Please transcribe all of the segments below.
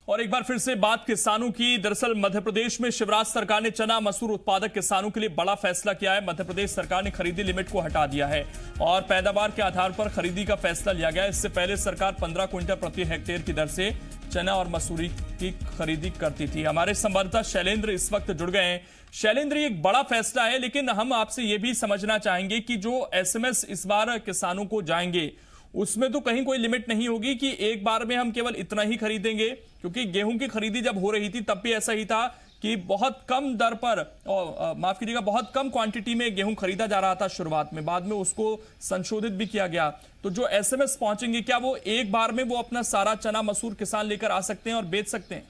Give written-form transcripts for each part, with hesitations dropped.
और एक बार फिर से बात किसानों की। दरअसल मध्य प्रदेश में शिवराज सरकार ने चना मसूर उत्पादक किसानों के लिए बड़ा फैसला किया है। मध्य प्रदेश सरकार ने खरीदी लिमिट को हटा दिया है और पैदावार के आधार पर खरीदी का फैसला लिया गया है। इससे पहले सरकार 15 क्विंटल प्रति हेक्टेयर की दर से चना और मसूरी की खरीदी करती थी। हमारे संवाददाता शैलेंद्र इस वक्त जुड़ गए हैं। शैलेंद्र, ये एक बड़ा फैसला है, लेकिन हम आपसे ये भी समझना चाहेंगे कि जो एसएमएस इस बार किसानों को जाएंगे उसमें तो कहीं कोई लिमिट नहीं होगी कि एक बार में हम केवल इतना ही खरीदेंगे, क्योंकि गेहूं की खरीदी जब हो रही थी तब भी ऐसा ही था कि बहुत कम दर पर माफ कीजिएगा बहुत कम क्वांटिटी में गेहूं खरीदा जा रहा था शुरुआत में, बाद में उसको संशोधित भी किया गया। तो जो एसएमएस पहुंचेंगे क्या वो एक बार में वो अपना सारा चना मसूर किसान लेकर आ सकते हैं और बेच सकते हैं?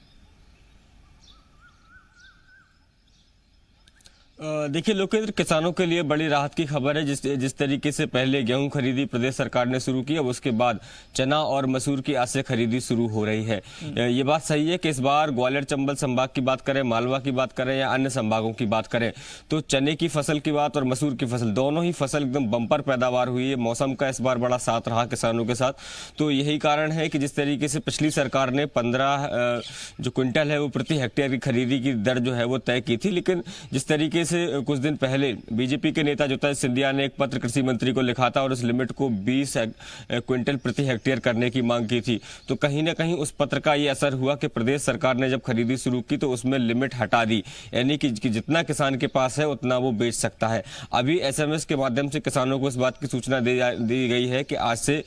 देखिए लोकेंद्र, किसानों के लिए बड़ी राहत की खबर है। जिस तरीके से पहले गेहूं खरीदी प्रदेश सरकार ने शुरू की, अब उसके बाद चना और मसूर की आज से खरीदी शुरू हो रही है। ये बात सही है कि इस बार ग्वालियर चंबल संभाग की बात करें, मालवा की बात करें या अन्य संभागों की बात करें, तो चने की फसल की बात और मसूर की फसल, दोनों ही फसल एकदम बम्पर पैदावार हुई है। मौसम का इस बार बड़ा साथ रहा किसानों के साथ। तो यही कारण है कि जिस तरीके से पिछली सरकार ने 15 जो क्विंटल है वो प्रति हेक्टेयर की खरीदी की दर जो है वो तय की थी, लेकिन जिस तरीके से कुछ दिन पहले बीजेपी के नेता ज्योतिरादित्य सिंधिया ने एक पत्र कृषि मंत्री को लिखा था और उस लिमिट को 20 क्विंटल प्रति हेक्टेयर करने की मांग की थी, तो कहीं ना कहीं उस पत्र का ये असर हुआ कि प्रदेश सरकार ने जब खरीदी शुरू की तो उसमें लिमिट हटा दी, यानी कि जितना किसान के पास है उतना वो बेच सकता है। अभी एसएमएस के माध्यम से किसानों को इस बात की सूचना दी गई है कि आज से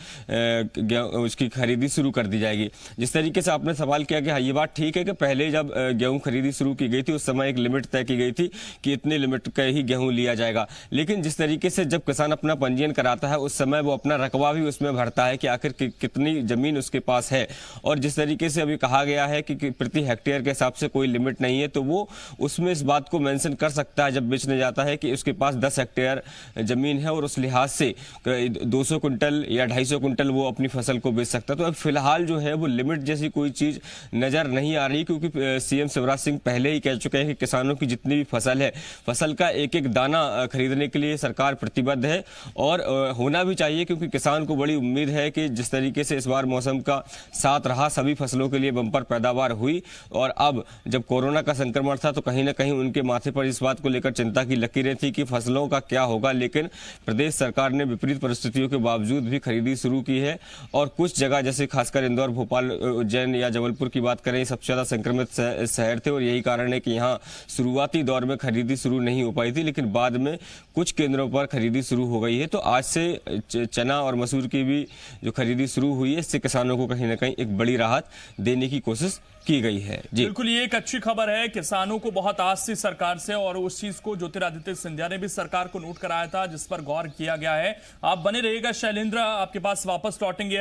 उसकी खरीदी शुरू कर दी जाएगी। जिस तरीके से आपने सवाल किया कि हाँ, ये बात ठीक है कि पहले जब गेहूं खरीदी शुरू की गई थी उस समय एक लिमिट तय की गई थी कि इतने लिमिट का ही गेहूं लिया जाएगा, लेकिन जिस तरीके से जब किसान अपना पंजीयन कराता है उस समय वो अपना रकबा भी उसमें भरता है कि आखिर कितनी जमीन उसके पास है, और जिस तरीके से अभी कहा गया है कि प्रति हेक्टेयर के हिसाब से कोई लिमिट नहीं है, तो वो उसमें इस बात को मेंशन कर सकता है जब बेचने जाता है कि उसके पास 10 हेक्टेयर जमीन है और उस लिहाज से 200 क्विंटल या 250 क्विंटल वो अपनी फसल को बेच सकता है। तो अब फिलहाल जो है वो लिमिट जैसी कोई चीज नजर नहीं आ रही, क्योंकि सीएम शिवराज सिंह पहले ही कह चुके हैं कि किसानों की जितनी भी फसल है, फसल का एक एक दाना खरीदने के लिए सरकार प्रतिबद्ध है और होना भी चाहिए, क्योंकि किसान को बड़ी उम्मीद है कि जिस तरीके से इस बार मौसम का साथ रहा, सभी फसलों के लिए बम्पर पैदावार हुई, और अब जब कोरोना का संक्रमण था तो कहीं ना कहीं उनके माथे पर इस बात को लेकर चिंता की लकीरें थी कि फसलों का क्या होगा, लेकिन प्रदेश सरकार ने विपरीत परिस्थितियों के बावजूद भी खरीदी शुरू की है। और कुछ जगह जैसे खासकर इंदौर, भोपाल, उज्जैन या जबलपुर की बात करें, सबसे ज्यादा संक्रमित शहर थे और यही कारण है कि यहाँ शुरुआती दौर में खरीदी शुरू नहीं हो पाई थी, लेकिन बाद में कुछ केंद्रों पर खरीदी शुरू हो गई है। तो आज से चना और मसूर की भी जो खरीदी शुरू हुई है, इससे किसानों को कहीं ना कहीं एक बड़ी राहत देने की कोशिश की गई है। जी बिल्कुल, ये एक अच्छी खबर है। किसानों को बहुत आस थी सरकार से, और उस चीज को ज्योतिरादित्य सिंधिया ने भी सरकार को नोट कराया था, जिस पर गौर किया गया है। आप बने रहिएगा शैलेंद्र, आपके पास वापस लौटेंगे।